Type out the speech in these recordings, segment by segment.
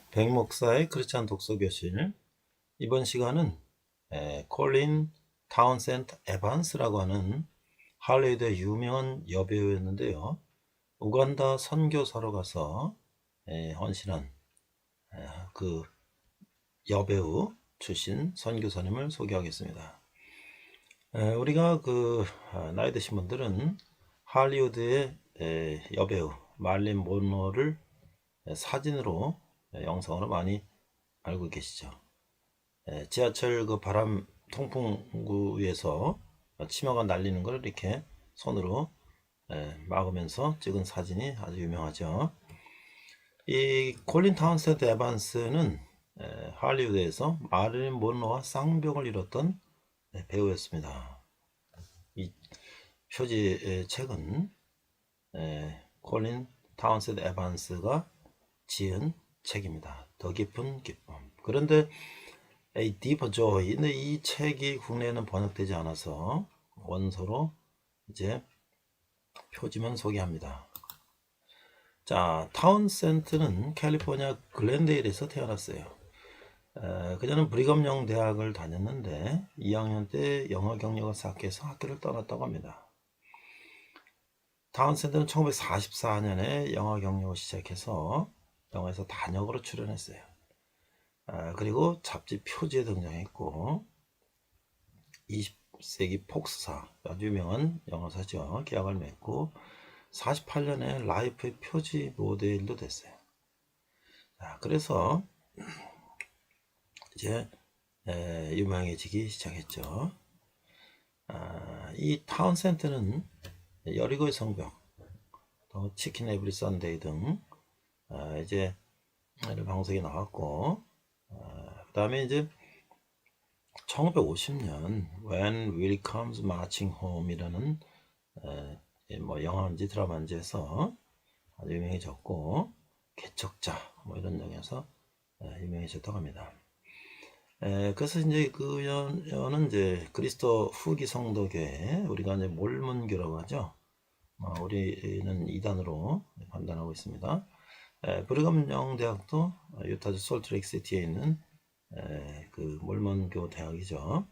백목사의 크리스찬 독서교실. 이번 시간은 콜린 타운센드 에반스라고 하는 할리우드의 유명한 여배우였는데요. 우간다 선교사로 가서 헌신한 그 여배우 출신 선교사님을 소개하겠습니다. 우리가 나이 드신 분들은 할리우드의 여배우 말린 몬로를 사진으로 영상으로 많이 알고 계시죠. 지하철 바람 통풍구 위에서 치마가 날리는 걸 이렇게 손으로 막으면서 찍은 사진이 아주 유명하죠. 이 콜린 타운센드 에반스는 할리우드에서 마릴린 몬로와 쌍벽을 이뤘던 배우였습니다. 이 표지 책은 콜린 타운센드 에반스가 지은 책입니다. 더 깊은 기쁨. 그런데 A Deeper Joy, 근데 이 책이 국내에는 번역되지 않아서 원서로 이제 표지만 소개합니다. 자, 타운센드는 캘리포니아 글렌데일에서 태어났어요. 그녀는 브리검영 대학을 다녔는데 2학년 때 영어 경력을 쌓기 위해서 학교를 떠났다고 합니다. 타운센드는 1944년에 영어 경력을 시작해서 영화에서 단역으로 출연했어요. 그리고 잡지 표지에 등장했고 20세기 폭스사, 아주 유명한 영화사죠. 계약을 맺고 48년에 라이프의 표지 모델도 됐어요. 그래서 이제 유명해지기 시작했죠. 이 타운센드는 여리고의 성벽, 또 치킨 에브리 선데이 등 이제 방송에 나왔고, 그 다음에 이제 1950년 When Willie Comes Marching Home이라는 영화인지 드라마인지에서 아주 유명해졌고, 개척자 이런 영화에서 유명해졌다고 합니다. 그래서 이제 그녀는 이제 그리스도 후기 성도교회, 우리가 이제 몰몬교라고 하죠. 우리는 이단으로 판단하고 있습니다. 브리검영 대학도 유타주 솔트레이크 시티에 있는 그 몰몬교 대학이죠.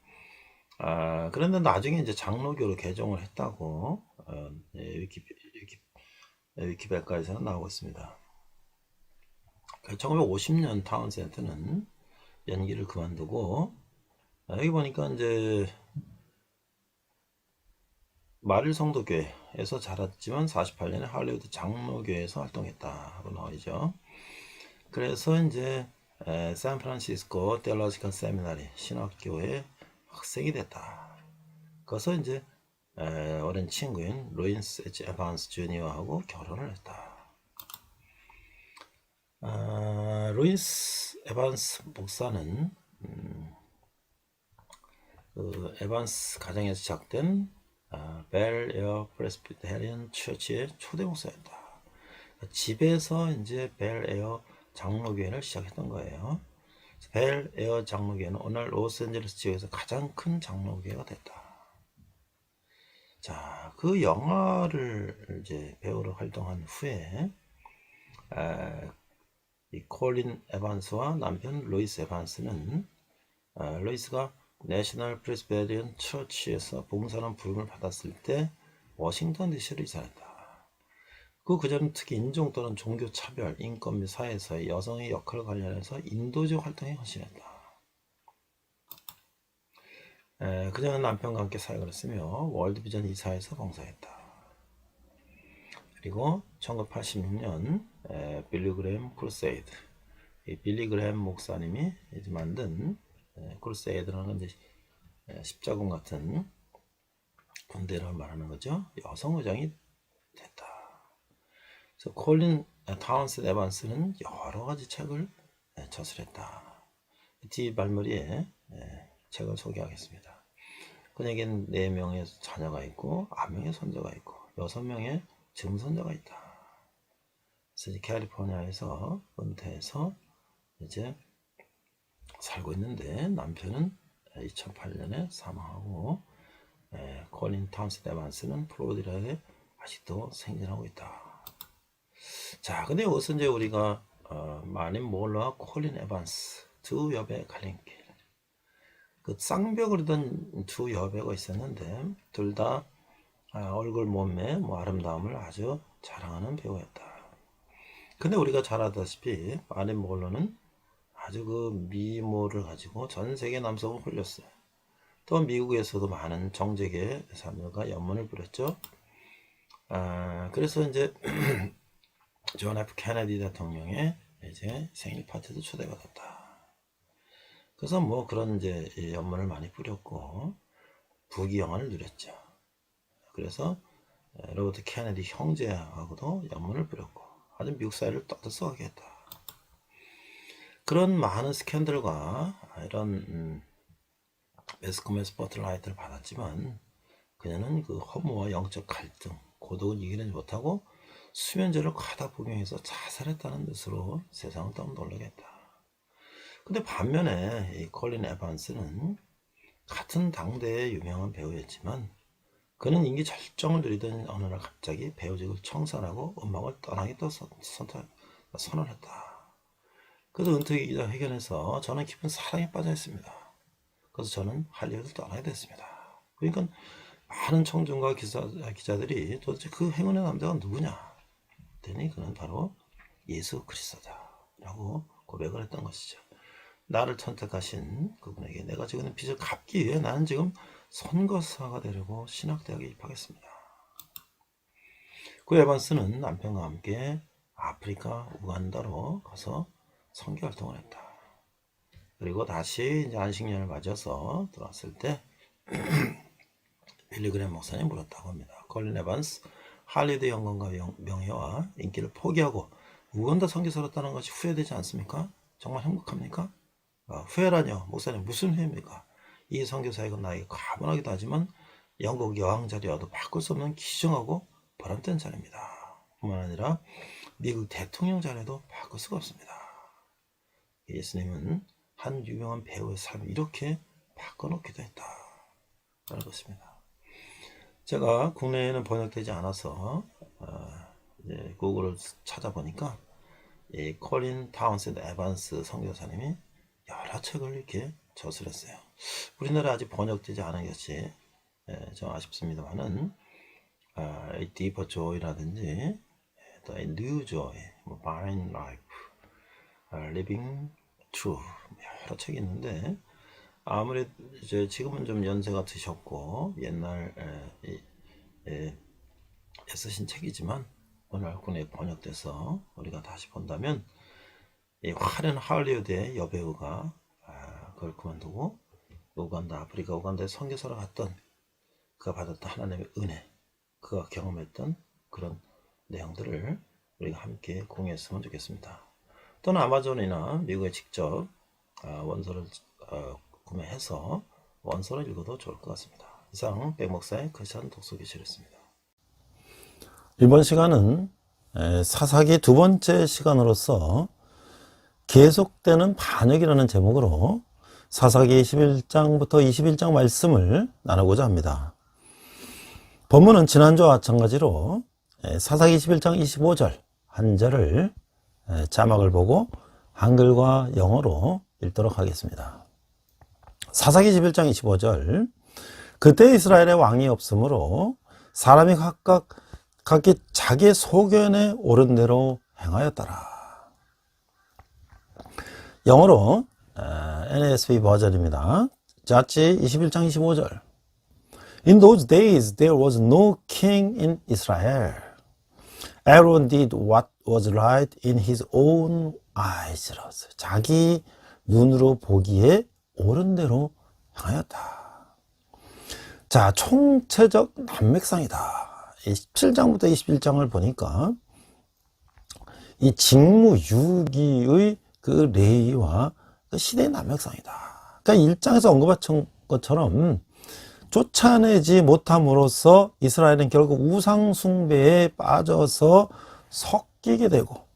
그런데 나중에 이제 장로교로 개종을 했다고 위키백과에서는 나오고 있습니다. 1950년 타운센드는 연기를 그만두고 여기 보니까 이제 마릴 성도교회에서 자랐지만 48년에 할리우드 장로교회에서 활동했다고 나오죠. 그래서 이제 샌프란시스코 테올로지컬 세미나리 신학교의 학생이 됐다. 그래서 이제 어린 친구인 루인스 H. 에반스 주니어하고 결혼을 했다. 루인스 에반스 목사는 그 에반스 가정에서 시작된 벨 에어 프레스비테리안 처치의 초대 목사였다. 집에서 이제 벨 에어 장로교회를 시작했던 거예요. 벨 에어 장로교회는 오늘 로스앤젤레스 지역에서 가장 큰 장로교회가 됐다. 자, 그 영화를 이제 배우로 활동한 후에 이 콜린 에반스와 남편 루이스 에반스는 루이스가 내셔널 프레스비테리안 처치에서 봉사하는 부름을 받았을 때 워싱턴 DC로 이사했다. 그전은 특히 인종 또는 종교 차별, 인권 및 사회에서의 여성의 역할을 관련해서 인도적 활동에 헌신했다. 그녀는 남편과 함께 사역을 했으며 월드비전 이사에서 봉사했다. 그리고 1986년 빌리그램 크루세이드, 빌리그램 목사님이 이제 만든 크루세이드라는 건 이제 십자군 같은 군대를 말하는 거죠. 여성 의장이 됐다. 그래서 콜린 타운센드 에반스는 여러 가지 책을 저술했다. 뒤 말머리에 책을 소개하겠습니다. 그녀에겐 4명의 자녀가 있고 9명의 손자가 있고 6명의 증손자가 있다. 그래서 캘리포니아에서 은퇴해서 이제 살고 있는데 남편은 2008년에 사망하고 콜린 타운센드 에반스는 플로리다에 아직도 생존하고 있다. 자, 근데 여기서 이제 우리가 마닌 몰러와 콜린 에반스 두 여배 갈림길. 그 쌍벽을 이던 두 여배가 있었는데 둘 다 얼굴 몸매 뭐 아름다움을 아주 자랑하는 배우였다. 근데 우리가 잘 알다시피 마린 몰러는 아주 그 미모를 가지고 전 세계 남성을 홀렸어요. 또 미국에서도 많은 정재계 사람들과 연문을 부렸죠. 그래서 이제 존 F 케네디 대통령의 이제 생일 파티도 초대받았다. 그래서 뭐 그런 이제 연문을 많이 뿌렸고 부귀영화를 누렸죠. 그래서 로버트 케네디 형제하고도 연문을 뿌렸고 아주 미국 사회를 떠들썩하게 했다. 그런 많은 스캔들과 이런 매스컴의 스포트라이트를 받았지만 그녀는 그 허무와 영적 갈등, 고독을 이기지 못하고 수면제를 과다 복용해서 자살했다는 뜻으로 세상을 너무 놀라게 했다. 근데 반면에 이 콜린 에반스는 같은 당대의 유명한 배우였지만 그는 인기 절정을 누리던 어느 날 갑자기 배우직을 청산하고 음악을 떠나기 선언했다. 그래서 은퇴 기자회견에서 저는 깊은 사랑에 빠져 있습니다. 그래서 저는 할리우드를 떠나게 됐습니다. 그러니까 많은 청중과 기자들이 도대체 그 행운의 남자가 누구냐? 그랬더니 그는 바로 예수 그리스도다 라고 고백을 했던 것이죠. 나를 선택하신 그분에게 내가 지금 빚을 갚기 위해 나는 지금 선거사가 되려고 신학대학에 입학했습니다. 그 에반스는 남편과 함께 아프리카 우간다로 가서 선교 활동을 했다. 그리고 다시 이제 안식년을 맞아서 들어왔을 때 빌리그램 목사님 물었다고 합니다. 콜린 에반스 할리우드 영광과 명예와 인기를 포기하고 우간다 선교사로 떠난 것이 후회되지 않습니까? 정말 행복합니까? 후회라뇨. 목사님 무슨 후회입니까? 이 선교 사역은 나에게 가문하기도 하지만 영국 여왕 자리와도 바꿀 수 없는 귀중하고 보람된 자리입니다. 뿐만 아니라 미국 대통령 자리도 바꿀 수가 없습니다. 예수님은 한 유명한 배우의 삶을 이렇게 바꿔놓기도 했다 라는 것입니다. 제가 국내에는 번역되지 않아서 이제 구글을 찾아보니까 이 콜린 타운센드 에반스 선교사님이 여러 책을 이렇게 저술했어요. 우리나라에 아직 번역되지 않은 것이 좀 아쉽습니다만은 Deeper Joy라든지 또 New Joy, Vine Life, Living True 여러 책이 있는데 아무래도 이제 지금은 좀 연세가 드셨고 옛날에 쓰신 책이지만 오늘 군에 번역돼서 우리가 다시 본다면 이 화려한 할리우드의 여배우가 그걸 그만두고 우간다, 아프리카 우간다에 선교사로 갔던 그가 받았던 하나님의 은혜, 그가 경험했던 그런 내용들을 우리가 함께 공유했으면 좋겠습니다. 또는 아마존이나 미국에 직접 원서를 구매해서 원서를 읽어도 좋을 것 같습니다. 이상 백목사의 크리스천 독서교실이었습니다. 이번 시간은 사사기 두 번째 시간으로서 계속되는 반역이라는 제목으로 사사기 11장부터 21장 말씀을 나누고자 합니다. 본문은 지난주와 마찬가지로 사사기 11장 25절 한 절을 자막을 보고 한글과 영어로 읽도록 하겠습니다. 사사기 11장 25절 그때 이스라엘에 왕이 없으므로 사람이 각기 자기 소견에 옳은 대로 행하였더라. 영어로 NASB 버전입니다. 자치 21장 25절 In those days there was no king in Israel. Everyone did what was right in his own eyes. 자기 눈으로 보기에 옳은 대로 행하였다. 자, 총체적 난맥상이다. 17장부터 21장을 보니까 이 직무유기의 그 레이와 그 시대의 난맥상이다. 그러니까 1장에서 언급한 것처럼 쫓아내지 못함으로써 이스라엘은 결국 우상숭배에 빠져서 섞이게 되고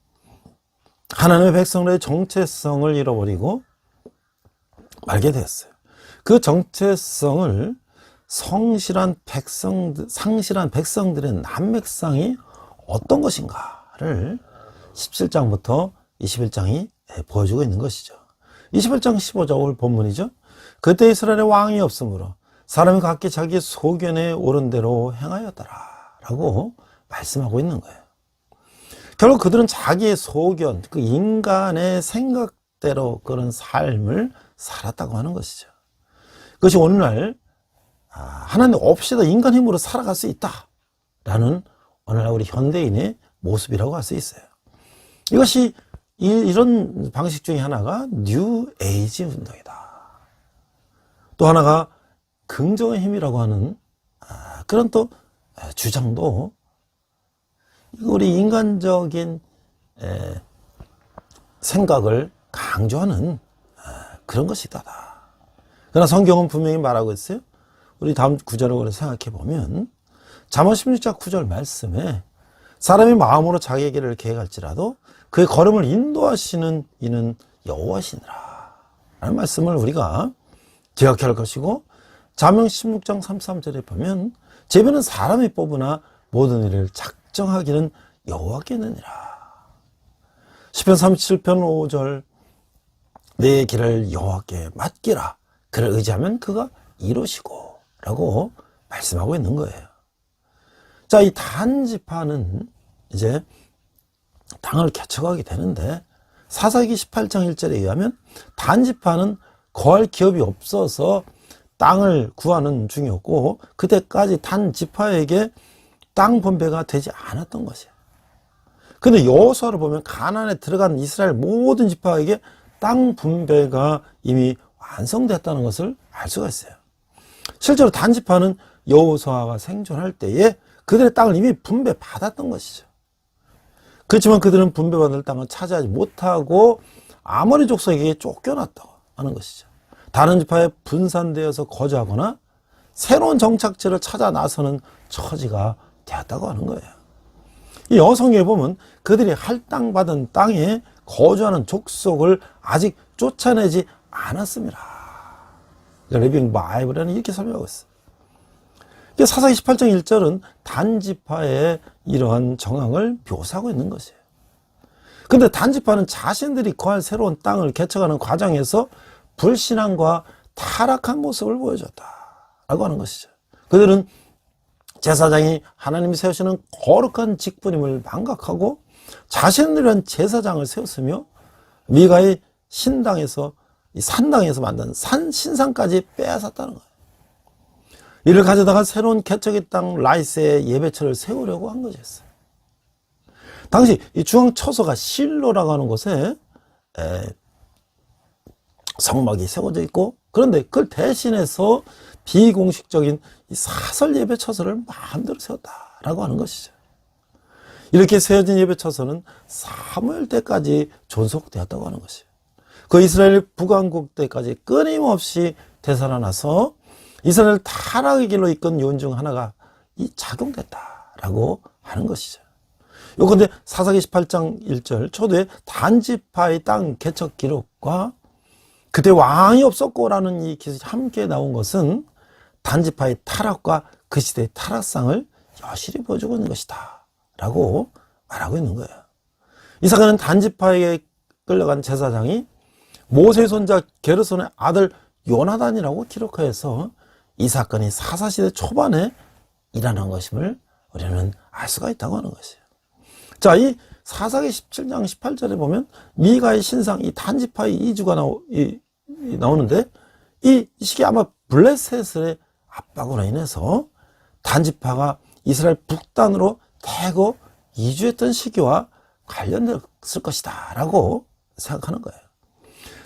하나님의 백성들의 정체성을 잃어버리고 말게 되었어요. 그 정체성을 상실한 백성들의 난맥상이 어떤 것인가를 17장부터 21장이 보여주고 있는 것이죠. 21장 15절 본문이죠. 그때 이스라엘에 왕이 없으므로 사람이 각기 자기 소견에 옳은 대로 행하였더라 라고 말씀하고 있는 거예요. 결국 그들은 자기의 소견, 그 인간의 생각대로 그런 삶을 살았다고 하는 것이죠. 그것이 오늘날 하나님 없이도 인간 힘으로 살아갈 수 있다라는 오늘날 우리 현대인의 모습이라고 할 수 있어요. 이것이 이런 방식 중에 하나가 뉴 에이지 운동이다. 또 하나가 긍정의 힘이라고 하는 그런 또 주장도 우리 인간적인 생각을 강조하는 그런 것이다. 그러나 성경은 분명히 말하고 있어요. 우리 다음 구절을 생각해 보면 잠언 16장 9절 말씀에 사람이 마음으로 자기의 길을 계획할지라도 그의 걸음을 인도하시는 이는 여호와시니라 라는 말씀을 우리가 기억해야 할 것이고, 잠언 16장 33절에 보면 제비는 사람이 뽑으나 모든 일을 작정하기는 여호와께 있느니라. 시편 37편 5절 내 길을 여호와께 맡기라. 그를 의지하면 그가 이루시고 라고 말씀하고 있는 거예요. 자, 이 단지파는 이제 땅을 개척하게 되는데 사사기 18장 1절에 의하면 단지파는 거할 기업이 없어서 땅을 구하는 중이었고 그때까지 단지파에게 땅 분배가 되지 않았던 것이에요. 근데 여호수아를 보면 가나안에 들어간 이스라엘 모든 지파에게 땅 분배가 이미 완성됐다는 것을 알 수가 있어요. 실제로 단지파는 여호수아가 생존할 때에 그들의 땅을 이미 분배받았던 것이죠. 그렇지만 그들은 분배받을 땅을 차지하지 못하고 아모리 족속에게 쫓겨났다고 하는 것이죠. 다른 지파에 분산되어서 거주하거나 새로운 정착지를 찾아 나서는 처지가 되었다고 하는 거예요. 이 여성에 보면 그들이 할당받은 땅에 거주하는 족속을 아직 쫓아내지 않았습니다. 리빙 바이블에는 이렇게 설명하고 있어요. 사사기 18장 1절은 단지파의 이러한 정황을 묘사하고 있는 것이에요. 근데 단지파는 자신들이 거할 새로운 땅을 개척하는 과정에서 불신앙과 타락한 모습을 보여줬다라고 하는 것이죠. 그들은 제사장이 하나님이 세우시는 거룩한 직분임을 망각하고 자신들은 제사장을 세웠으며 미가의 신당에서 이 산당에서 만든 신상까지 빼앗았다는 거예요. 이를 가져다가 새로운 개척의 땅 라이스의 예배처를 세우려고 한 것이었어요. 당시 이 중앙 처소가 실로라고 하는 곳에 성막이 세워져 있고, 그런데 그걸 대신해서 비공식적인 이 사설 예배 처소를 마음대로 세웠다라고 하는 것이죠. 이렇게 세워진 예배 처소는 사무엘 때까지 존속되었다고 하는 것이에요. 그 이스라엘 북왕국 때까지 끊임없이 되살아나서 이스라엘 타락의 길로 이끈 요인 중 하나가 이 작용됐다라고 하는 것이죠. 요건데 사사기 18장 1절 초대에 단지파의 땅 개척 기록과 그때 왕이 없었고라는 이 기술이 함께 나온 것은 단지파의 타락과 그 시대의 타락상을 여실히 보여주고 있는 것이다 라고 말하고 있는 거예요. 이 사건은 단지파에게 끌려간 제사장이 모세의 손자 게르손의 아들 요나단이라고 기록하여서 이 사건이 사사시대 초반에 일어난 것임을 우리는 알 수가 있다고 하는 것이에요. 자, 이 사사기 17장 18절에 보면 미가의 신상, 이 단지파의 이주가 나오는데 이 시기 아마 블레셋의 압박으로 인해서 단지파가 이스라엘 북단으로 대거 이주했던 시기와 관련됐을 것이다 라고 생각하는 거예요.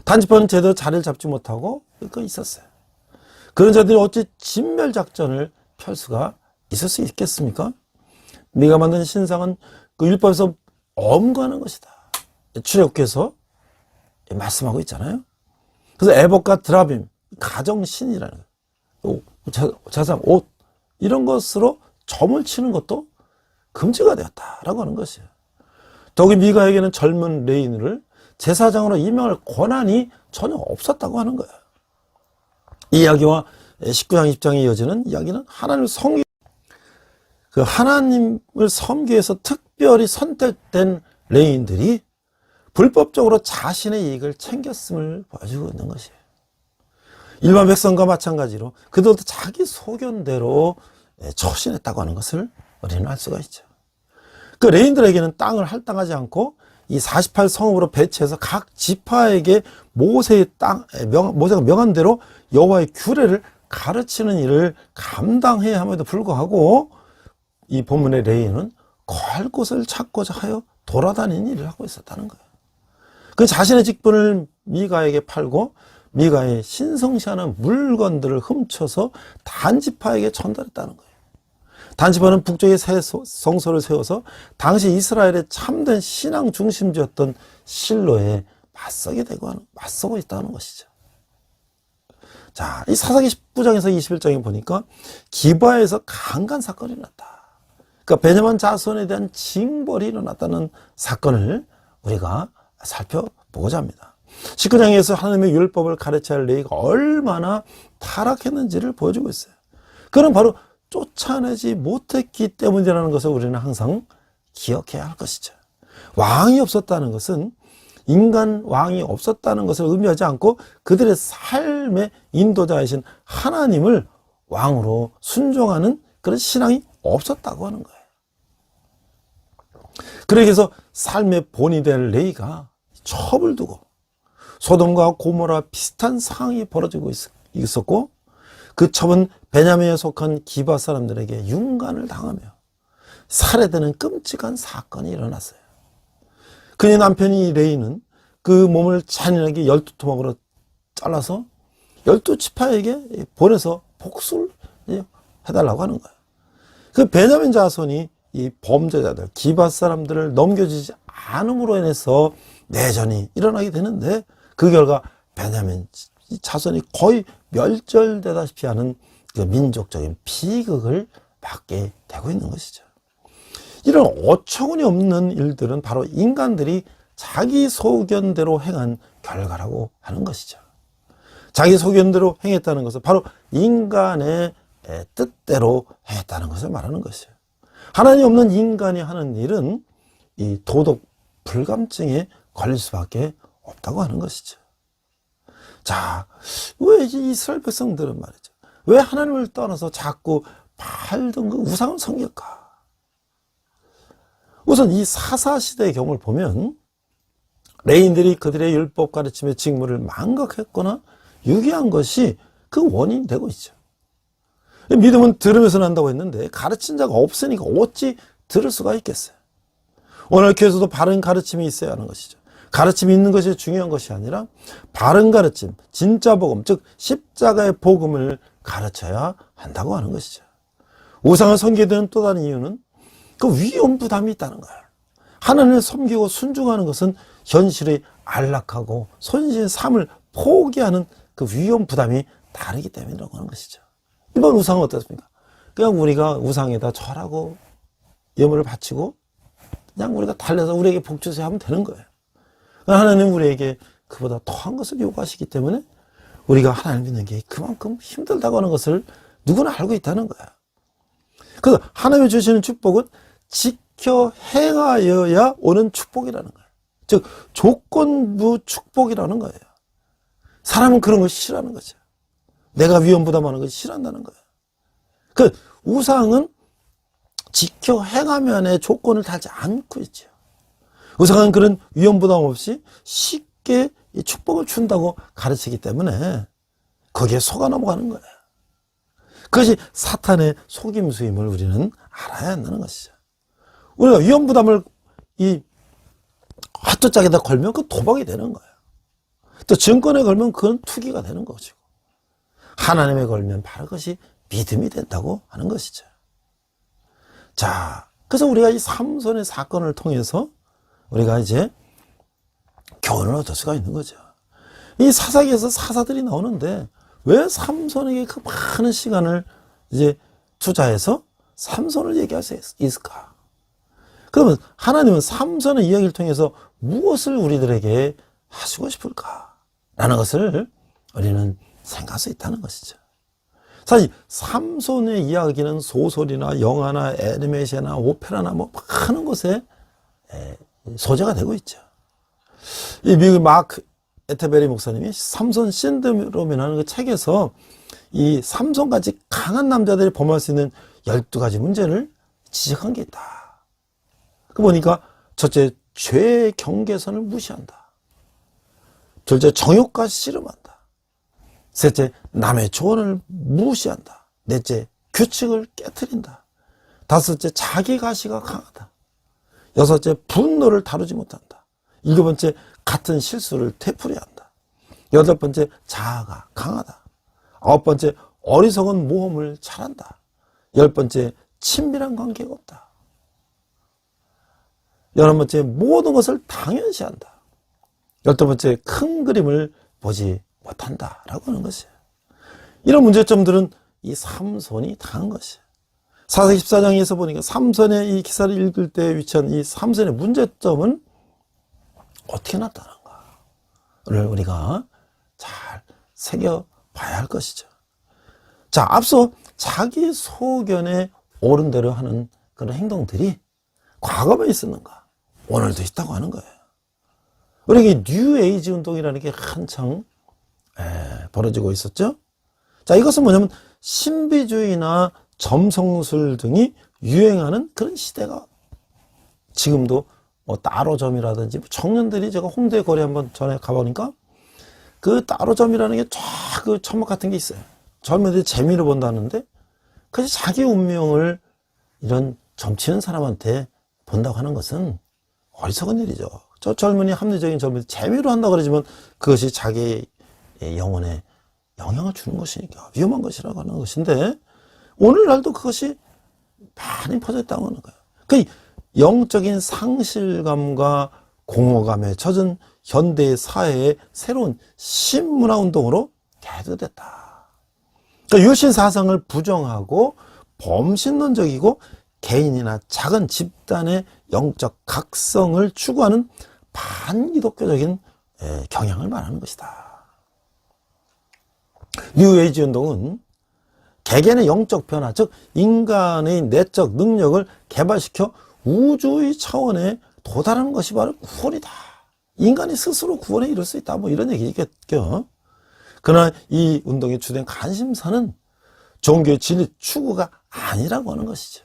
단지파는 제대로 자리를 잡지 못하고 있었어요. 그런 자들이 어찌 진멸작전을 펼 수가 있을 수 있겠습니까? 네가 만든 신상은 그 율법에서 엄거하는 것이다. 출애굽기에서 말씀하고 있잖아요. 그래서 에봇과 드라빔, 가정신이라는 거예요. 자상, 옷 이런 것으로 점을 치는 것도 금지가 되었다라고 하는 것이에요. 더욱이 미가에게는 젊은 레인을 제사장으로 임명할 권한이 전혀 없었다고 하는 거예요. 이 이야기와 19장 20장에 이어지는 이야기는 하나님을 섬기기 위해서 특별히 선택된 레인들이 불법적으로 자신의 이익을 챙겼음을 보여주고 있는 것이에요. 일반 백성과 마찬가지로 그들도 자기 소견대로 처신했다고 하는 것을 우리는 알 수가 있죠. 그 레인들에게는 땅을 할당하지 않고 이 48성읍으로 배치해서 각 지파에게 모세가 명한 대로 여호와의 규례를 가르치는 일을 감당해야 함에도 불구하고 이 본문의 레이는 거할 곳을 찾고자 하여 돌아다니는 일을 하고 있었다는 거예요. 그 자신의 직분을 미가에게 팔고 미가의 신성시하는 물건들을 훔쳐서 단지파에게 전달했다는 거예요. 단지파는 북쪽에 새 성소를 세워서 당시 이스라엘의 참된 신앙 중심지였던 실로에 맞서고 있다는 것이죠. 자, 이 사사기 19장에서 21장에 보니까 기바에서 강간 사건이 일어났다. 그러니까 베냐민 자손에 대한 징벌이 일어났다는 사건을 우리가 살펴보고자 합니다. 19장에서 하나님의 율법을 가르쳐야 할 레위가 얼마나 타락했는지를 보여주고 있어요. 그는 바로 쫓아내지 못했기 때문이라는 것을 우리는 항상 기억해야 할 것이죠. 왕이 없었다는 것은 인간 왕이 없었다는 것을 의미하지 않고 그들의 삶의 인도자이신 하나님을 왕으로 순종하는 그런 신앙이 없었다고 하는 거예요. 그래서 삶의 본이 될 레위가 첩을 두고 소돔과 고모라 비슷한 상황이 벌어지고 있었고 그 첩은 베냐민에 속한 기바 사람들에게 윤간을 당하며 살해되는 끔찍한 사건이 일어났어요. 그의 남편이 레이는 그 몸을 잔인하게 12토막으로 잘라서 12지파에게 보내서 복수를 해달라고 하는 거예요. 그 베냐민 자손이 이 범죄자들, 기바 사람들을 넘겨주지 않음으로 인해서 내전이 일어나게 되는데 그 결과 베냐민 자손이 거의 멸절되다시피 하는 그 민족적인 비극을 받게 되고 있는 것이죠. 이런 어처구니 없는 일들은 바로 인간들이 자기 소견대로 행한 결과라고 하는 것이죠. 자기 소견대로 행했다는 것은 바로 인간의 뜻대로 행했다는 것을 말하는 것이에요. 하나님 없는 인간이 하는 일은 이 도덕 불감증에 걸릴 수밖에 없다고 하는 것이죠. 자, 왜 이스라엘 백성들은 말이죠. 왜 하나님을 떠나서 자꾸 팔던 그 우상을 섬길까? 우선 이 사사시대의 경우를 보면 레인들이 그들의 율법 가르침의 직무를 망각했거나 유기한 것이 그 원인이 되고 있죠. 믿음은 들으면서 난다고 했는데 가르친 자가 없으니까 어찌 들을 수가 있겠어요. 오늘 교회에서도 바른 가르침이 있어야 하는 것이죠. 가르침이 있는 것이 중요한 것이 아니라 바른 가르침, 진짜 복음, 즉 십자가의 복음을 가르쳐야 한다고 하는 것이죠. 우상을 섬기게 되는 또 다른 이유는 그 위험 부담이 있다는 거예요. 하나님을 섬기고 순종하는 것은 현실의 안락하고 손실의 삶을 포기하는 그 위험 부담이 다르기 때문이라고 하는 것이죠. 이번 우상은 어떻습니까? 그냥 우리가 우상에다 절하고 예물을 바치고 그냥 우리가 달래서 우리에게 복 주세요 하면 되는 거예요. 하나님은 우리에게 그보다 더한 것을 요구하시기 때문에 우리가 하나님을 믿는 게 그만큼 힘들다고 하는 것을 누구나 알고 있다는 거예요. 그래서 하나님이 주시는 축복은 지켜 행하여야 오는 축복이라는 거예요. 즉 조건부 축복이라는 거예요. 사람은 그런 걸 싫어하는 거죠. 내가 위험 부담하는 걸 싫어한다는 거예요. 그 우상은 지켜 행하면의 조건을 달지 않고 있죠. 우상은 그런 위험 부담 없이 쉽게 축복을 준다고 가르치기 때문에 거기에 속아 넘어가는 거예요. 그것이 사탄의 속임수임을 우리는 알아야 한다는 것이죠. 우리가 위험 부담을 이 핫도짝에다 걸면 그 도박이 되는 거예요. 또 증권에 걸면 그건 투기가 되는 것이고 하나님에 걸면 바로 그것이 믿음이 된다고 하는 것이죠. 자, 그래서 우리가 이 삼손의 사건을 통해서 우리가 이제 교훈을 얻을 수가 있는 거죠. 이 사사기에서 사사들이 나오는데 왜 삼손에게 그 많은 시간을 이제 투자해서 삼손을 얘기할 수 있을까? 그러면 하나님은 삼손의 이야기를 통해서 무엇을 우리들에게 하시고 싶을까? 라는 것을 우리는 생각할 수 있다는 것이죠. 사실 삼손의 이야기는 소설이나 영화나 애니메이션이나 오페라나 뭐 많은 곳에 소재가 되고 있죠. 이 미국 마크 에테베리 목사님이 삼손 신드롬이라는 그 책에서 이 삼손같이 강한 남자들이 범할 수 있는 12가지 문제를 지적한 게 있다. 그 보니까 첫째, 죄의 경계선을 무시한다. 둘째, 정욕과 씨름한다. 셋째, 남의 조언을 무시한다. 넷째, 규칙을 깨트린다. 다섯째, 자기 가시가 강하다. 여섯째, 분노를 다루지 못한다. 일곱 번째, 같은 실수를 되풀이한다. 여덟 번째, 자아가 강하다. 아홉 번째, 어리석은 모험을 잘한다. 열 번째, 친밀한 관계가 없다. 열한 번째, 모든 것을 당연시한다. 열두 번째, 큰 그림을 보지 못한다라고 하는 것이에요. 이런 문제점들은 이 삼손이 당한 것이에요. 사사기 14장에서 보니까 삼손의 이 기사를 읽을 때 위치한 이 삼손의 문제점은 어떻게 나타난가를 우리가 잘 새겨봐야 할 것이죠. 자, 앞서 자기 소견에 옳은 대로 하는 그런 행동들이 과거에 있었는가? 오늘도 있다고 하는 거예요. 우리 뉴 에이지 운동이라는 게 한창 벌어지고 있었죠. 자, 이것은 뭐냐면 신비주의나 점성술 등이 유행하는 그런 시대가 지금도 뭐 따로점이라든지 청년들이 제가 홍대 거리 한번 전에 가보니까 그 따로점이라는 게 쫙 그 천막 같은 게 있어요. 젊은이들이 재미를 본다는데 그래서 자기 운명을 이런 점치는 사람한테 본다고 하는 것은 어리석은 일이죠. 저 젊은이 합리적인 젊은이 재미로 한다 그러지만 그것이 자기 영혼에 영향을 주는 것이니까 위험한 것이라고 하는 것인데 오늘날도 그것이 많이 퍼졌다고 하는 거예요. 그 영적인 상실감과 공허감에 젖은 현대 사회의 새로운 신문화 운동으로 대두됐다. 그러니까 유신 사상을 부정하고 범신론적이고 개인이나 작은 집단의 영적 각성을 추구하는 반기독교적인 경향을 말하는 것이다. 뉴에이지 운동은 개개인의 영적 변화, 즉 인간의 내적 능력을 개발시켜 우주의 차원에 도달하는 것이 바로 구원이다. 인간이 스스로 구원에 이룰 수 있다. 뭐 이런 얘기겠죠. 그러나 이 운동의 주된 관심사는 종교의 진리 추구가 아니라고 하는 것이죠.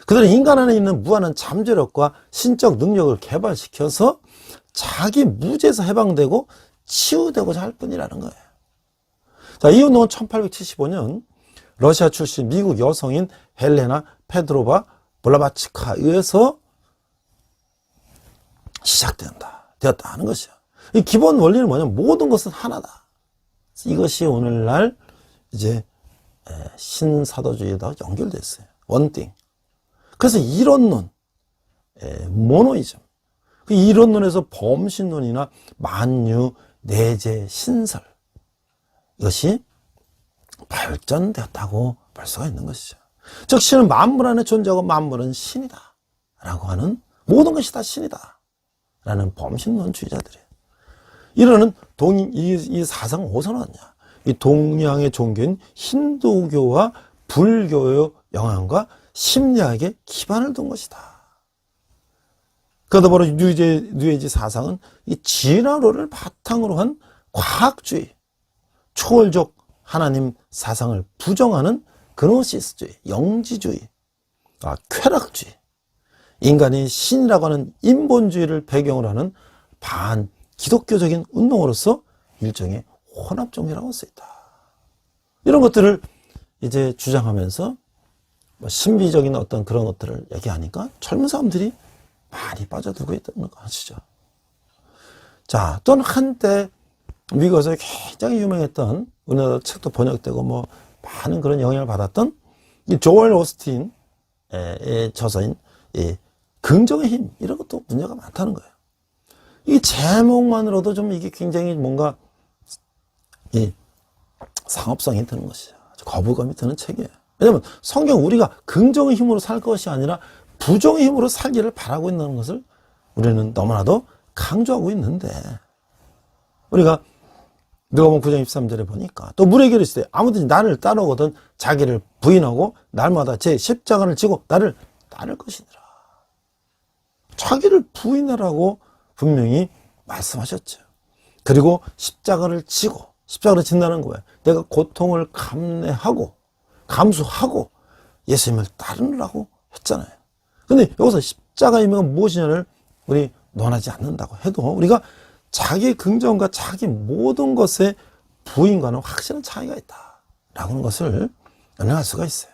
그들은 인간 안에 있는 무한한 잠재력과 신적 능력을 개발시켜서 자기 무죄에서 해방되고 치유되고자 할 뿐이라는 거예요. 자, 이 운동은 1875년 러시아 출신 미국 여성인 헬레나 페드로바 블라바츠카에 의해서 되었다 하는 것이요. 이 기본 원리는 뭐냐면 모든 것은 하나다. 이것이 오늘날 이제 신사도주의와 연결됐어요. 원띵. 그래서 이론론, 모노이즘. 그 이론론에서 범신론이나 만유, 내재, 신설. 이것이 발전되었다고 볼 수가 있는 것이죠. 즉 신은 만물 안에 존재하고 만물은 신이다 라고 하는 모든 것이 다 신이다 라는 범신론주의자들이에요. 이러는 이 사상은 어디서 나왔냐? 이 동양의 종교인 힌두교와 불교의 영향과 심리학에 기반을 둔 것이다. 그러다 보니 뉴에이지 사상은 이 진화론을 바탕으로 한 과학주의, 초월적 하나님 사상을 부정하는 그노시스주의, 영지주의, 쾌락주의, 인간이 신이라고 하는 인본주의를 배경으로 하는 반기독교적인 운동으로서 일종의 혼합종교라고 할 수 있다. 이런 것들을 이제 주장하면서 신비적인 어떤 그런 것들을 얘기하니까 젊은 사람들이 많이 빠져들고 있다는 것이죠. 자, 또는 한때 미국에서 굉장히 유명했던 우리나라 책도 번역되고 뭐 많은 그런 영향을 받았던 이 조엘 오스틴의 저서인 이 긍정의 힘, 이런 것도 문제가 많다는 거예요. 이 제목만으로도 좀 이게 굉장히 뭔가 이 상업성이 드는 것이죠. 거부감이 드는 책이에요. 왜냐하면 성경 우리가 긍정의 힘으로 살 것이 아니라 부정의 힘으로 살기를 바라고 있는 것을 우리는 너무나도 강조하고 있는데 우리가 누가복음 9장 23절에 보니까 또 물에게 이르시되 아무든지 나를 따르거든 자기를 부인하고 날마다 제 십자가를 지고 나를 따를 것이니라. 자기를 부인하라고 분명히 말씀하셨죠. 그리고 십자가를 지고, 십자가를 진다는 거예요. 내가 고통을 감내하고 감수하고 예수님을 따르라고 했잖아요. 근데 여기서 십자가의 의미가 무엇이냐를 우리 논하지 않는다고 해도 우리가 자기 긍정과 자기 모든 것의 부인과는 확실한 차이가 있다라고 하는 것을 연행할 수가 있어요.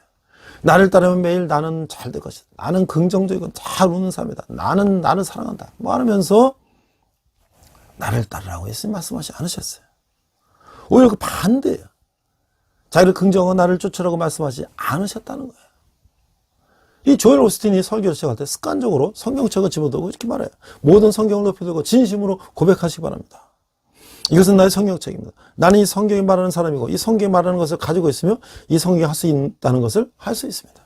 나를 따르면 매일 나는 잘 될 것이다. 나는 긍정적이고 잘 웃는 사람이다. 나는 나를 사랑한다. 뭐 하면서 나를 따르라고 예수님 말씀하지 않으셨어요. 오히려 그 반대예요. 자기를 긍정하고 나를 쫓으라고 말씀하지 않으셨다는 거예요. 이 조엘 오스틴이 설교를 시작할 때 습관적으로 성경책을 집어들고 이렇게 말해요. 모든 성경을 높여들고 진심으로 고백하시기 바랍니다. 이것은 나의 성경책입니다. 나는 이 성경이 말하는 사람이고 이 성경이 말하는 것을 가지고 있으며 이 성경이 할 수 있다는 것을 할 수 있습니다.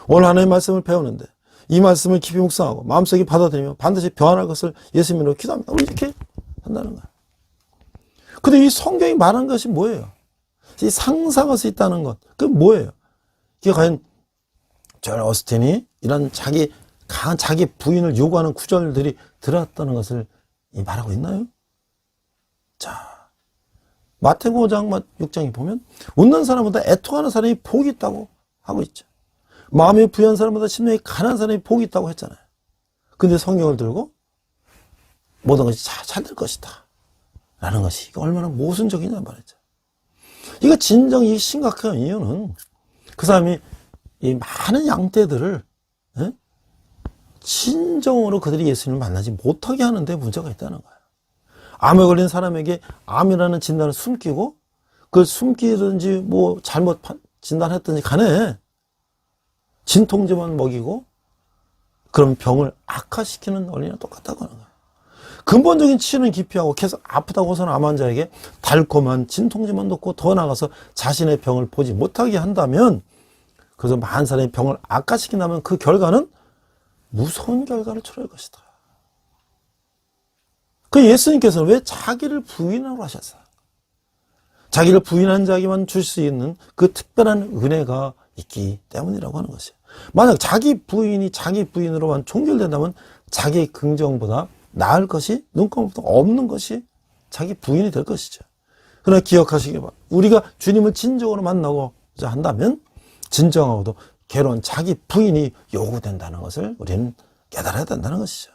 오늘 하나님의 말씀을 배우는데 이 말씀을 깊이 묵상하고 마음속에 받아들이며 반드시 변할 것을 예수님으로 기도합니다. 우리 이렇게 한다는 거예요. 근데 이 성경이 말하는 것이 뭐예요? 이 상상할 수 있다는 것, 그게 뭐예요? 이게 과연 조엘 오스틴이 이런 강한 자기 부인을 요구하는 구절들이 들어왔다는 것을 말하고 있나요? 자, 마태복음 5장, 6장에 보면 웃는 사람보다 애통하는 사람이 복이 있다고 하고 있죠. 마음이 부유한 사람보다 심령이 가난한 사람이 복이 있다고 했잖아요. 근데 성경을 들고 모든 것이 잘 될 것이다 라는 것이 이게 얼마나 모순적이냐 말이죠. 이거 진정 이 심각한 이유는 그 사람이 이 많은 양떼들을 진정으로 그들이 예수님을 만나지 못하게 하는데 문제가 있다는 거예요. 암에 걸린 사람에게 암이라는 진단을 숨기고 그걸 숨기든지 뭐 잘못 진단했든지 간에 진통제만 먹이고 그런 병을 악화시키는 원리랑 똑같다고 하는 거예요. 근본적인 치료는 기피하고 계속 아프다고 해서는 암 환자에게 달콤한 진통제만 넣고 더 나가서 자신의 병을 보지 못하게 한다면 그래서 많은 사람이 병을 악화시킨다면 그 결과는 무서운 결과를 초래할 것이다. 그 예수님께서는 왜 자기를 부인하라고 하셨어요? 자기를 부인한 자에게만 줄 수 있는 그 특별한 은혜가 있기 때문이라고 하는 것이에요. 만약 자기 부인이 자기 부인으로만 종결된다면 자기 긍정보다 나을 것이 눈꺼풀도 없는 것이 자기 부인이 될 것이죠. 그러나 기억하시기 바랍니다. 우리가 주님을 진정으로 만나고자 한다면 진정하고도 괴로운 자기 부인이 요구된다는 것을 우리는 깨달아야 된다는 것이죠.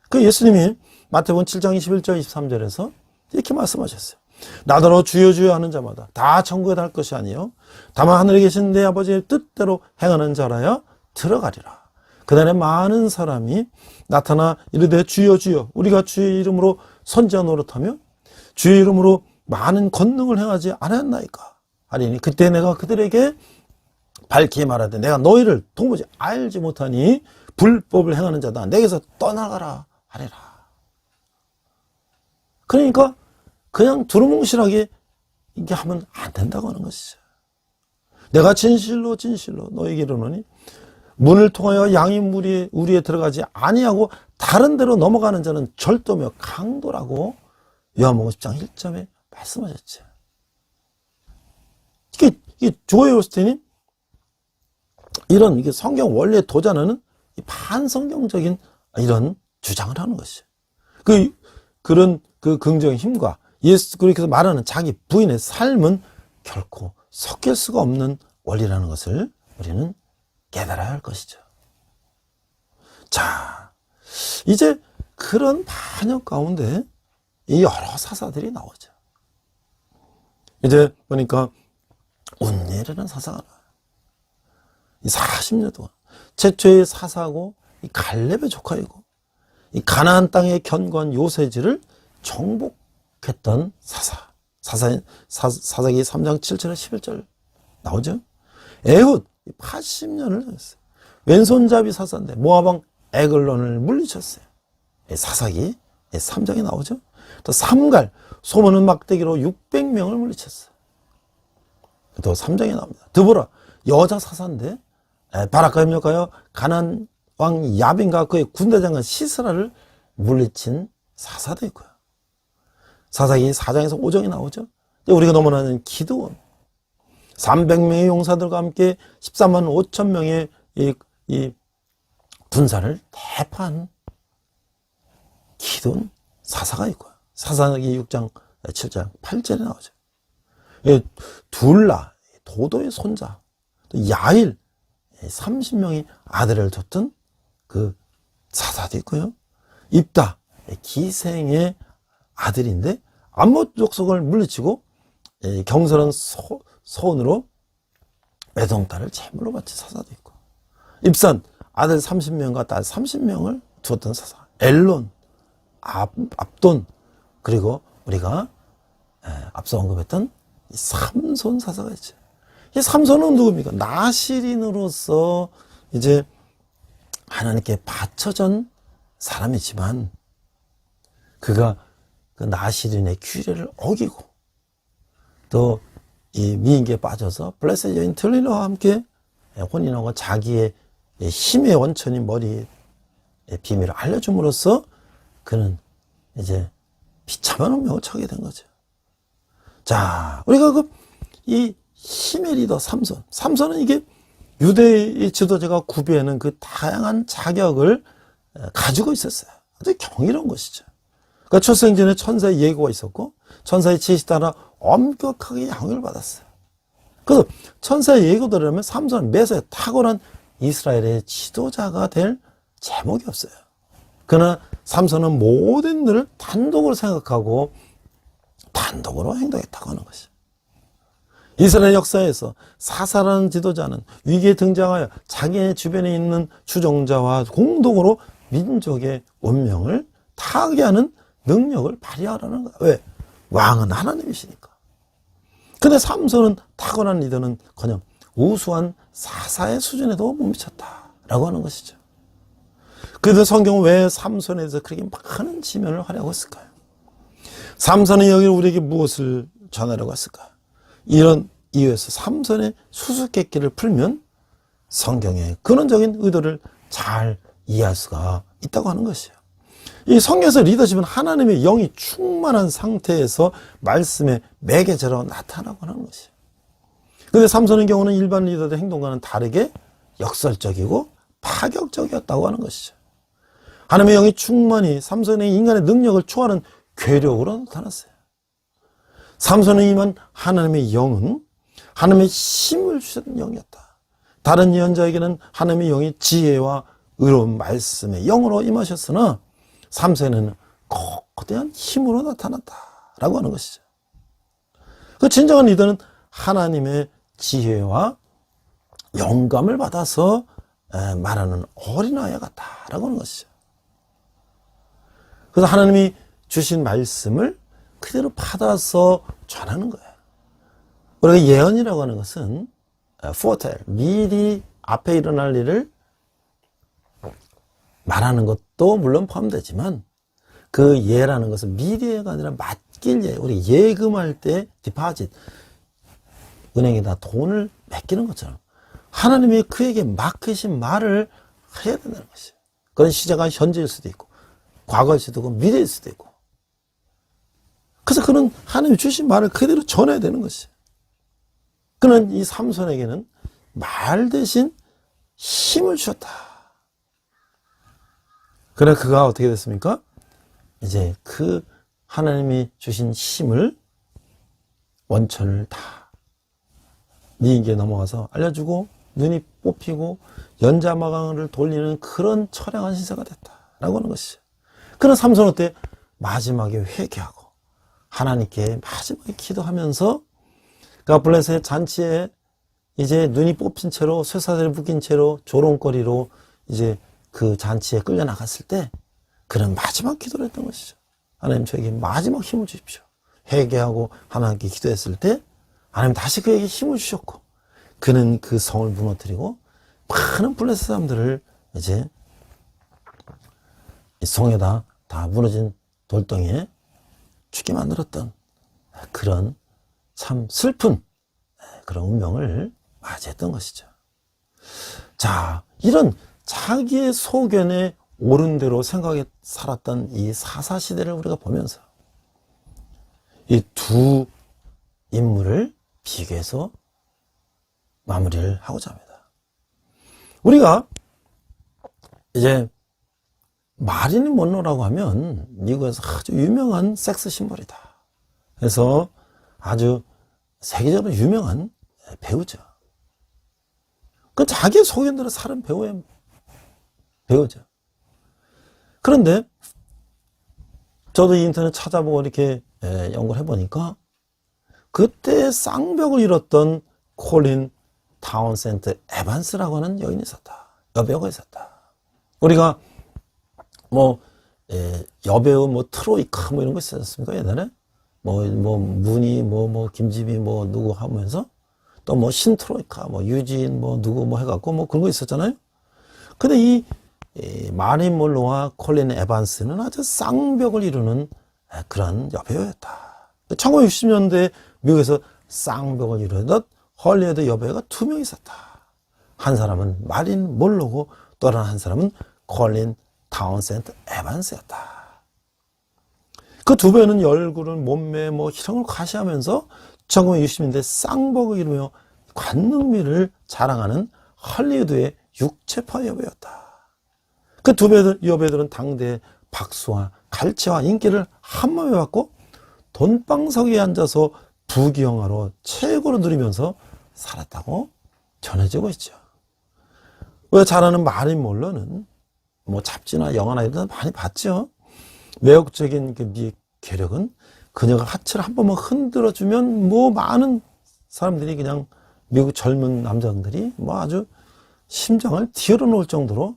그 예수님이 마태복음 7장 21절 23절에서 이렇게 말씀하셨어요. 나더러 주여 주여 하는 자마다 다 천국에 갈 것이 아니요 다만 하늘에 계신 내 아버지의 뜻대로 행하는 자라야 들어가리라. 그날에 많은 사람이 나타나 이르되 주여 주여 우리가 주의 이름으로 선지자 노릇하며 주의 이름으로 많은 권능을 행하지 않았나이까 하리니 그때 내가 그들에게 밝히 말하되 내가 너희를 도무지 알지 못하니 불법을 행하는 자다 내게서 떠나가라 하리라. 그러니까 그냥 두루뭉실하게 이게 하면 안 된다고 하는 것이죠. 내가 진실로 진실로 너희에게 이르노니 문을 통하여 양이 우리에 들어가지 아니하고 다른 데로 넘어가는 자는 절도며 강도라고 요한복음 10장 1절에 말씀하셨죠. 이게 조엘 오스틴이 이런 이게 성경 원리에 도전하는 반성경적인 이런 주장을 하는 것이죠. 그런 긍정의 힘과 예수 그렇게 말하는 자기 부인의 삶은 결코 섞일 수가 없는 원리라는 것을 우리는 깨달아야 할 것이죠. 자, 이제 그런 반역 가운데 이 여러 사사들이 나오죠. 이제 보니까 운니엘이라는 사사가 나와요. 이 40년 동안 최초의 사사고 이 갈렙의 조카이고 이 가나안 땅의 견고한 요새지를 정복했던 사사기 3장 7절에 11절 나오죠. 에훗 80년을 했어요. 왼손잡이 사사인데 모압왕 에글론을 물리쳤어요. 사사기 3장에 나오죠. 또 삼갈 소모는 막대기로 600명을 물리쳤어요. 또 3장에 나옵니다. 드보라 여자 사사인데 바락과 협력하여 가나안 왕 야빈과 그의 군대장관 시스라를 물리친 사사도 있고요. 사사기 4장에서 5장에 나오죠. 우리가 너무나는 기드온 300명의 용사들과 함께 13만 5천 명의 이 군사를 대파한 기드온 사사가 있고요. 사사기 6장, 7장, 8절에 나오죠. 둘라, 도도의 손자, 또 야일, 30명의 아들을 뒀던 그 사사도 있고요. 입다, 기생의 아들인데 암못 족속을 물리치고 경솔한 소원으로 외동딸을 제물로 바친 사사도 있고, 입산, 아들 30명과 딸 30명을 두었던 사사, 엘론, 압돈, 그리고 우리가 앞서 언급했던 이 삼손 사사가 있죠. 이 삼손은 누굽니까? 나시린으로서 이제 하나님께 바쳐진 사람이지만, 그가 그 나시린의 규례를 어기고 또 이 미인계에 빠져서 블레셋 여인 들릴러와 함께 혼인하고 자기의 힘의 원천인 머리의 비밀을 알려줌으로써 그는 이제 비참한 운명을 처하게 된 거죠. 자, 우리가 이 힘의 리더 삼손은 이게 유대의 지도자가 구비하는 그 다양한 자격을 가지고 있었어요. 아주 경이로운 것이죠. 그러니까 출생 전에 천사의 예고가 있었고, 천사의 지시 따라 엄격하게 양육을 받았어요. 그래서 천사의 예고대로라면 삼손은 매사에 탁월한 이스라엘의 지도자가 될 제목이 없어요. 그러나 삼손은 모든 일을 단독으로 생각하고 단독으로 행동했다고 하는 것이죠. 이스라엘 역사에서 사사라는 지도자는 위기에 등장하여 자기의 주변에 있는 추종자와 공동으로 민족의 운명을 타개하는 능력을 발휘하라는 거야. 왜? 왕은 하나님이시니까. 근데 삼손은 탁월한 리더는 그냥 우수한 사사의 수준에도 못 미쳤다라고 하는 것이죠. 그래도 성경은 왜 삼손에 대해서 그렇게 많은 지면을 하려고 했을까요? 삼손은 여기 우리에게 무엇을 전하려고 했을까요? 이런 이유에서 삼손의 수수께끼를 풀면 성경의 근원적인 의도를 잘 이해할 수가 있다고 하는 것이에요. 이 성경에서 리더십은 하나님의 영이 충만한 상태에서 말씀의 매개체로 나타나고 하는 것이에요. 그런데 삼손의 경우는 일반 리더들의 행동과는 다르게 역설적이고 파격적이었다고 하는 것이죠. 하나님의 영이 충만히 삼손의 인간의 능력을 초월하는 괴력으로 나타났어요. 삼손에 임한 하나님의 영은 하나님의 힘을 주셨던 영이었다. 다른 예언자에게는 하나님의 영이 지혜와 의로운 말씀의 영으로 임하셨으나 삼손에는 거대한 힘으로 나타났다라고 하는 것이죠. 그 진정한 리더는 하나님의 지혜와 영감을 받아서 말하는 어린아이 같다라고 하는 것이죠. 그래서 하나님이 주신 말씀을 그대로 받아서 전하는 거예요. 우리가 예언이라고 하는 것은 foretell, 미리 앞에 일어날 일을 말하는 것도 물론 포함되지만, 그 예라는 것은 미래가 아니라 맡길 예, 우리 예금할 때 디파짓, 은행에다 돈을 맡기는 것처럼 하나님이 그에게 맡기신 말을 해야 된다는 것이에요. 그건 시제가 현재일 수도 있고 과거일 수도 있고 미래일 수도 있고, 그래서 그는 하나님이 주신 말을 그대로 전해야 되는 것이에요. 그는 이 삼손에게는 말 대신 힘을 주셨다. 그래 그가 어떻게 됐습니까? 이제 그 하나님이 주신 힘을 원천을 다 미인계에 넘어가서 알려주고 눈이 뽑히고 연자마강을 돌리는 그런 처량한 신세가 됐다라고 하는 것이죠. 그런 삼손 때 마지막에 회개하고 하나님께 마지막에 기도하면서 그러니까 블레셋 잔치에 이제 눈이 뽑힌 채로 쇠사슬에 묶인 채로 조롱거리로 이제 그 잔치에 끌려 나갔을 때 그는 마지막 기도를 했던 것이죠. 하나님 저에게 마지막 힘을 주십시오. 회개하고 하나님께 기도했을 때 하나님 다시 그에게 힘을 주셨고, 그는 그 성을 무너뜨리고 많은 블레셋 사람들을 이제 이 성에다 다 무너진 돌덩이에 죽게 만들었던 그런 참 슬픈 그런 운명을 맞이했던 것이죠. 자, 이런 자기의 소견에 옳은 대로 생각해 살았던 이 사사시대를 우리가 보면서 이 두 인물을 비교해서 마무리를 하고자 합니다. 우리가 이제 마릴린 먼로라고 하면 미국에서 아주 유명한 섹스 심볼이다. 그래서 아주 세계적으로 유명한 배우죠. 그 자기 소견대로 사는 배우죠. 그런데 저도 인터넷 찾아보고 이렇게 연구를 해보니까 그때 쌍벽을 이뤘던 콜린 타운센드 에반스라고 하는 여인이 있었다. 여배우가 있었다. 우리가 여배우 트로이카 이런 거 있었지 않습니까? 옛날에 문희 김지미 누구 하면서 또 신트로이카 유진 누구 해갖고 그런 거 있었잖아요. 근데 이 마릴린 먼로와 콜린 에반스는 아주 쌍벽을 이루는 그런 여배우였다. 1960년대 미국에서 쌍벽을 이루던 헐리우드 여배우가 2명 있었다. 한 사람은 마릴린 먼로고 또 한 사람은 콜린 타운센드 에반스였다. 그 두 배우는 얼굴은 몸매 이런 걸 과시하면서 1960년대 쌍벽을 이루며 관능미를 자랑하는 헐리우드의 육체파 여배우였다. 그 두 여배우들은 당대의 박수와 갈채와 인기를 한몸에 받고 돈방석에 앉아서 부귀영화로 최고로 누리면서 살았다고 전해지고 있죠. 왜 잘하는 마릴린 먼로는 잡지나 영화나 이런 데 많이 봤죠. 매혹적인 미의 괴력은 그녀가 하체를 한 번만 흔들어주면 많은 사람들이 그냥 미국 젊은 남자들이 아주 심장을 뒤로 놓을 정도로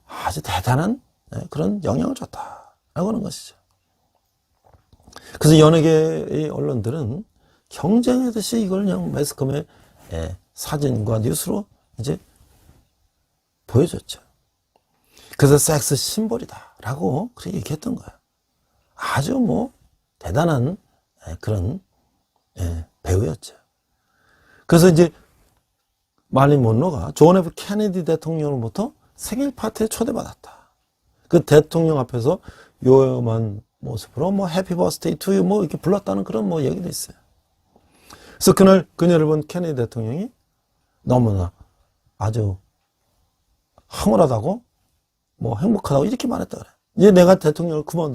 아주 대단한 그런 영향을 줬다라고 하는 것이죠. 그래서 연예계의 언론들은 경쟁하듯이 이걸 그냥 매스컴의 사진과 뉴스로 이제 보여줬죠. 그래서 섹스 심볼이다라고 그렇게 얘기했던 거예요. 아주 대단한 그런 배우였죠. 그래서 이제 마릴린 먼로가 존 F 케네디 대통령으로부터 생일 파티에 초대받았다. 그 대통령 앞에서 요염한 모습으로 해피 버스데이 투 유 이렇게 불렀다는 그런 얘기도 있어요. 그래서 그날 그녀를 본 케네디 대통령이 너무나 아주 황홀하다고 행복하다고 이렇게 말했다 그래. 이제 내가 대통령을 그만둬.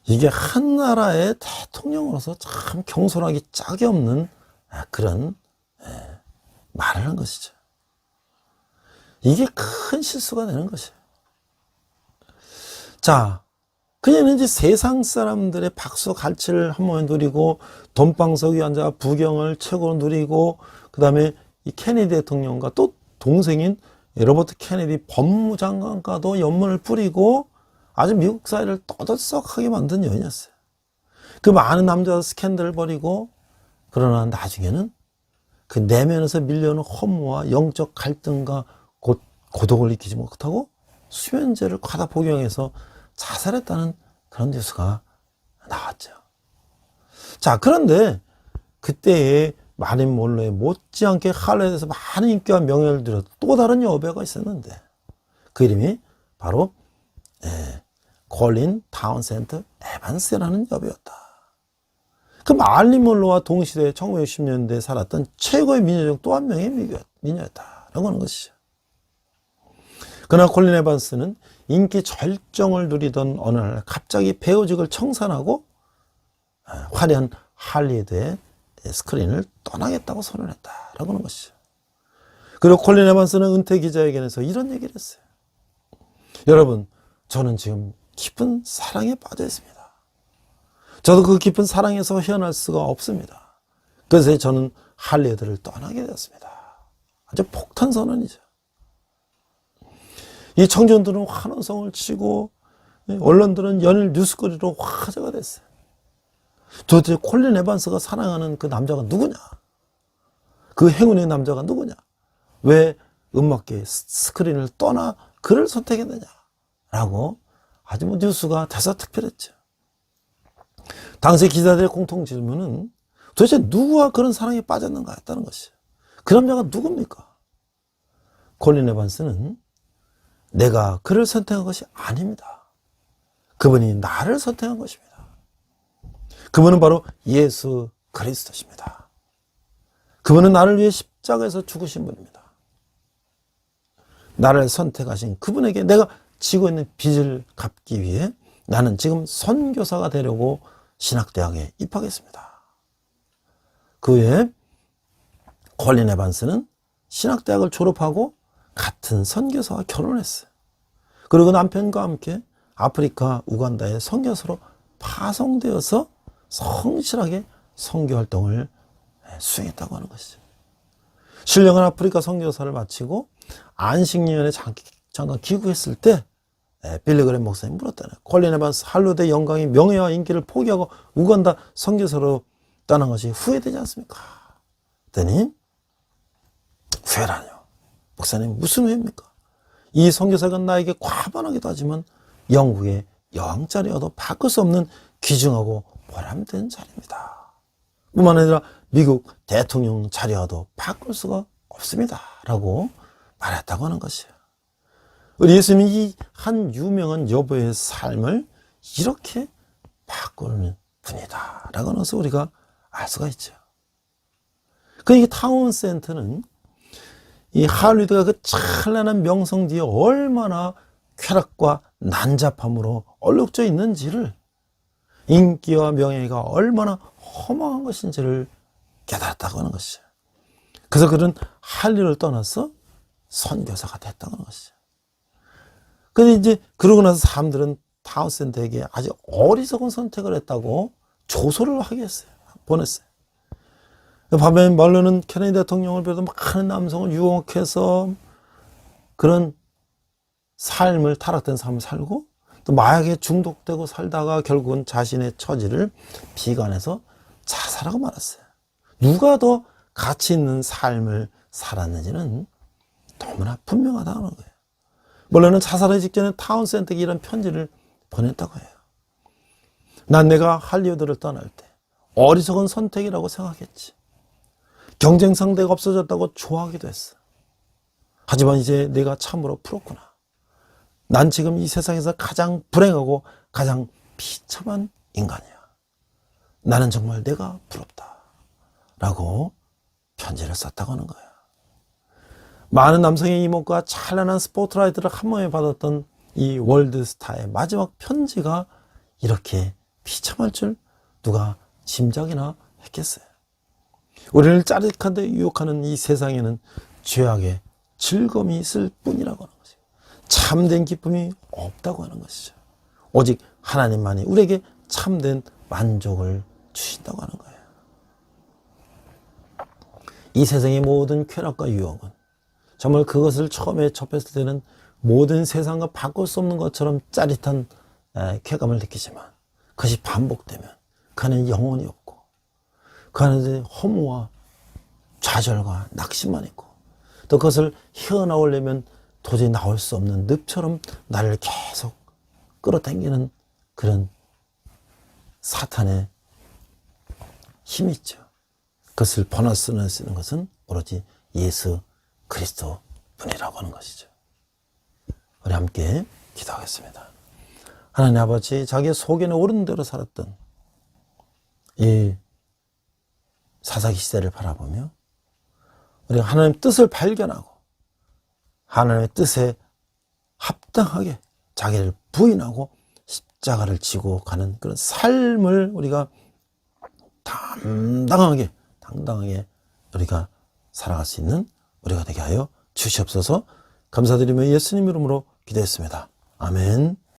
이게 한 나라의 대통령으로서 참 경솔하기 짝이 없는 그런 말을 한 것이죠. 이게 큰 실수가 되는 것이에요. 자, 그녀는 이제 세상 사람들의 박수 갈채를 한 몸에 누리고 돈방석 위에 앉아 부경을 최고로 누리고 그 다음에 이 케네디 대통령과 또 동생인 로버트 케네디 법무장관과도 연문을 뿌리고 아주 미국 사회를 떠들썩하게 만든 여인이었어요. 그 많은 남자들 스캔들을 벌이고 그러나 나중에는 그 내면에서 밀려오는 허무와 영적 갈등과 고독을 느끼지 못하고 수면제를 과다 복용해서 자살했다는 그런 뉴스가 나왔죠. 자, 그런데 그때의 마릴린 먼로에 못지않게 할리우드에서 많은 인기와 명예를 누렸던 또 다른 여배우가 있었는데 그 이름이 바로 콜린 타운센드 에반스라는 여배우였다. 그 마릴린 먼로와 동시대에 1960년대에 살았던 최고의 미녀 중 또 한 명의 미녀였다라고 하는 것이죠. 그러나 콜린 에반스는 인기 절정을 누리던 어느 날 갑자기 배우직을 청산하고 화려한 할리우드의 스크린을 떠나겠다고 선언했다라고 하는 것이죠. 그리고 콜린 에반스는 은퇴 기자회견에서 이런 얘기를 했어요. 여러분, 저는 지금 깊은 사랑에 빠져 있습니다. 저도 그 깊은 사랑에서 헤어날 수가 없습니다. 그래서 저는 할리우드를 떠나게 되었습니다. 아주 폭탄 선언이죠. 이 청년들은 환호성을 치고 언론들은 연일 뉴스거리로 화제가 됐어요. 도대체 콜린 에반스가 사랑하는 그 남자가 누구냐? 그 행운의 남자가 누구냐? 왜 음악계 스크린을 떠나 그를 선택했느냐? 라고 아주 뉴스가 대서특필했죠. 당시 기자들의 공통 질문은 도대체 누구와 그런 사랑에 빠졌는가 했다는 것이에요. 그 남자가 누굽니까? 콜린 에반스는 내가 그를 선택한 것이 아닙니다. 그분이 나를 선택한 것입니다. 그분은 바로 예수 그리스도십니다. 그분은 나를 위해 십자가에서 죽으신 분입니다. 나를 선택하신 그분에게 내가 지고 있는 빚을 갚기 위해 나는 지금 선교사가 되려고 신학대학에 입학했습니다. 그 외에 콜린 에반스는 신학대학을 졸업하고 같은 선교사와 결혼했어요. 그리고 남편과 함께 아프리카 우간다의 선교사로 파송되어서 성실하게 선교활동을 수행했다고 하는 것이죠. 신령한 아프리카 선교사를 마치고 안식년에 잠깐 귀국했을 때 빌리그램 목사님이 물었다네요. 콜린 에반스 할로드의 영광이 명예와 인기를 포기하고 우간다 선교사로 떠난 것이 후회되지 않습니까? 그랬더니 후회라뇨. 목사님 무슨 후회입니까? 이 선교사가 나에게 과반하기도 하지만 영국의 여왕자리와도 바꿀 수 없는 귀중하고 보람된 자리입니다. 뿐만 아니라 미국 대통령 자리와도 바꿀 수가 없습니다. 라고 말했다고 하는 것이에요. 우리 예수님이 이 한 유명한 여보의 삶을 이렇게 바꾸는 분이다. 라고 하는 것을 우리가 알 수가 있죠. 그러니까 타운센터는 이 할리우드가 그 찬란한 명성 뒤에 얼마나 쾌락과 난잡함으로 얼룩져 있는지를, 인기와 명예가 얼마나 허망한 것인지를 깨달았다고 하는 것이죠. 그래서 그는 할리우드를 떠나서 선교사가 됐다고 하는 것이죠. 근데 이제 그러고 나서 사람들은 타운센터에게 아주 어리석은 선택을 했다고 조소를 하게 했어요. 보냈어요. 반면 말로는 케네디 대통령을 비롯한 많은 남성을 유혹해서 그런 삶을, 타락된 삶을 살고 또 마약에 중독되고 살다가 결국은 자신의 처지를 비관해서 자살하고 말았어요. 누가 더 가치 있는 삶을 살았는지는 너무나 분명하다는 거예요. 원래는 자살하기 직전에 타운센터에게 이런 편지를 보냈다고 해요. 난 내가 할리우드를 떠날 때 어리석은 선택이라고 생각했지. 경쟁 상대가 없어졌다고 좋아하기도 했어. 하지만 이제 내가 참으로 부럽구나. 난 지금 이 세상에서 가장 불행하고 가장 비참한 인간이야. 나는 정말 내가 부럽다. 라고 편지를 썼다고 하는 거예요. 많은 남성의 이목과 찬란한 스포트라이트를 한 몸에 받았던 이 월드스타의 마지막 편지가 이렇게 비참할 줄 누가 짐작이나 했겠어요. 우리를 짜릿하게 유혹하는 이 세상에는 죄악의 즐거움이 있을 뿐이라고 하는 것이죠. 참된 기쁨이 없다고 하는 것이죠. 오직 하나님만이 우리에게 참된 만족을 주신다고 하는 거예요. 이 세상의 모든 쾌락과 유혹은 정말 그것을 처음에 접했을 때는 모든 세상과 바꿀 수 없는 것처럼 짜릿한 쾌감을 느끼지만 그것이 반복되면 그 안에 영혼이 없고 그 안에 허무와 좌절과 낙심만 있고 또 그것을 헤어나오려면 도저히 나올 수 없는 늪처럼 나를 계속 끌어당기는 그런 사탄의 힘이 있죠. 그것을 번할 수 있는 것은 오로지 예수 그리스도 분이라고 하는 것이죠. 우리 함께 기도하겠습니다. 하나님 아버지, 자기의 소견에 오른 대로 살았던 이 사사기 시대를 바라보며 우리가 하나님의 뜻을 발견하고 하나님의 뜻에 합당하게 자기를 부인하고 십자가를 지고 가는 그런 삶을 우리가 당당하게 우리가 살아갈 수 있는 우리가 되게 하여 주시옵소서. 감사드리며 예수님 이름으로 기도했습니다. 아멘.